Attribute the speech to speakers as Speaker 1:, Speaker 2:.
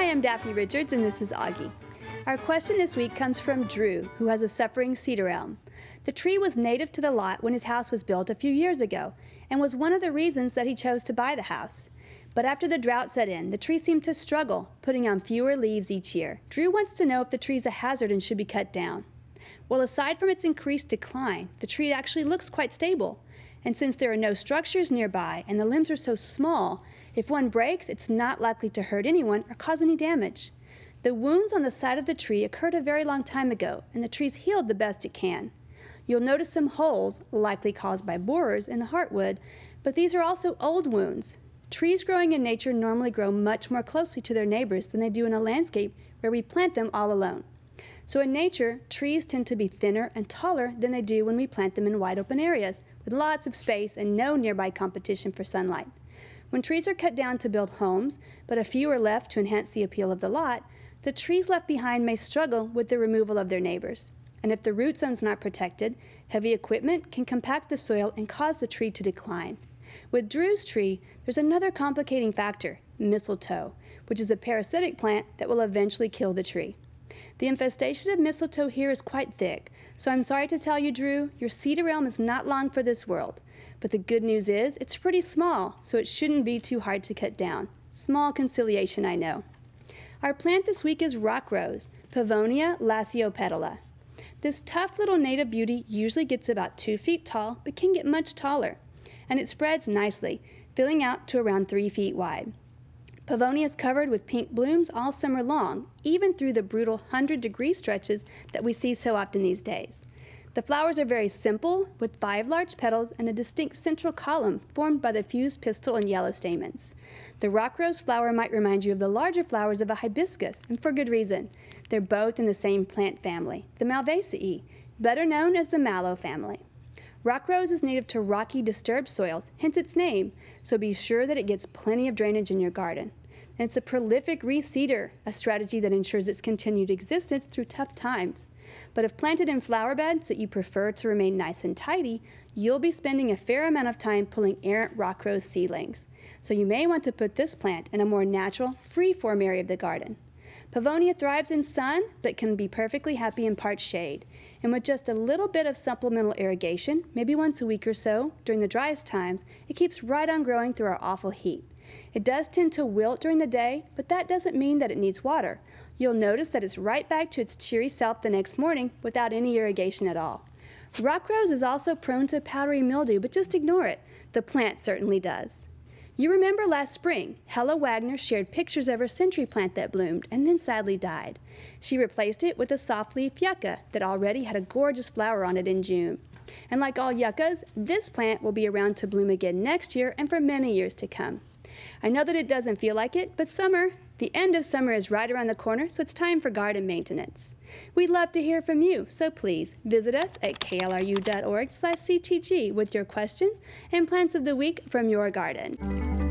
Speaker 1: Hi, I'm Daphne Richards, and this is Augie. Our question this week comes from Drew, who has a suffering cedar elm. The tree was native to the lot when his house was built a few years ago, and was one of the reasons that he chose to buy the house. But after the drought set in, the tree seemed to struggle, putting on fewer leaves each year. Drew wants to know if the tree is a hazard and should be cut down. Well, aside from its increased decline, the tree actually looks quite stable. And since there are no structures nearby and the limbs are so small, if one breaks, it's not likely to hurt anyone or cause any damage. The wounds on the side of the tree occurred a very long time ago, and the tree's healed the best it can. You'll notice some holes, likely caused by borers, in the heartwood, but these are also old wounds. Trees growing in nature normally grow much more closely to their neighbors than they do in a landscape where we plant them all alone. So in nature, trees tend to be thinner and taller than they do when we plant them in wide open areas with lots of space and no nearby competition for sunlight. When trees are cut down to build homes, but a few are left to enhance the appeal of the lot, the trees left behind may struggle with the removal of their neighbors. And if the root zone's not protected, heavy equipment can compact the soil and cause the tree to decline. With Drew's tree, there's another complicating factor, mistletoe, which is a parasitic plant that will eventually kill the tree. The infestation of mistletoe here is quite thick, so I'm sorry to tell you, Drew, your cedar elm is not long for this world. But the good news is it's pretty small, so it shouldn't be too hard to cut down. Small conciliation, I know. Our plant this week is rock rose, Pavonia lasiopetala. This tough little native beauty usually gets about 2 feet tall, but can get much taller. And it spreads nicely, filling out to around 3 feet wide. Pavonia is covered with pink blooms all summer long, even through the brutal 100-degree stretches that we see so often these days. The flowers are very simple, with 5 large petals and a distinct central column formed by the fused pistil and yellow stamens. The rock rose flower might remind you of the larger flowers of a hibiscus, and for good reason. They're both in the same plant family, the Malvaceae, better known as the mallow family. Rock rose is native to rocky, disturbed soils, hence its name, so be sure that it gets plenty of drainage in your garden. And it's a prolific reseeder, a strategy that ensures its continued existence through tough times. But if planted in flower beds that you prefer to remain nice and tidy, you'll be spending a fair amount of time pulling errant rock rose seedlings. So you may want to put this plant in a more natural, free-form area of the garden. Pavonia thrives in sun, but can be perfectly happy in part shade. And with just a little bit of supplemental irrigation, maybe once a week or so, during the driest times, it keeps right on growing through our awful heat. It does tend to wilt during the day, but that doesn't mean that it needs water. You'll notice that it's right back to its cheery self the next morning without any irrigation at all. Rock rose is also prone to powdery mildew, but just ignore it. The plant certainly does. You remember last spring, Hella Wagner shared pictures of her century plant that bloomed and then sadly died. She replaced it with a soft-leaf yucca that already had a gorgeous flower on it in June. And like all yuccas, this plant will be around to bloom again next year and for many years to come. I know that it doesn't feel like it, but the end of summer is right around the corner, so it's time for garden maintenance. We'd love to hear from you, so please visit us at klru.org/ctg with your questions and plants of the week from your garden.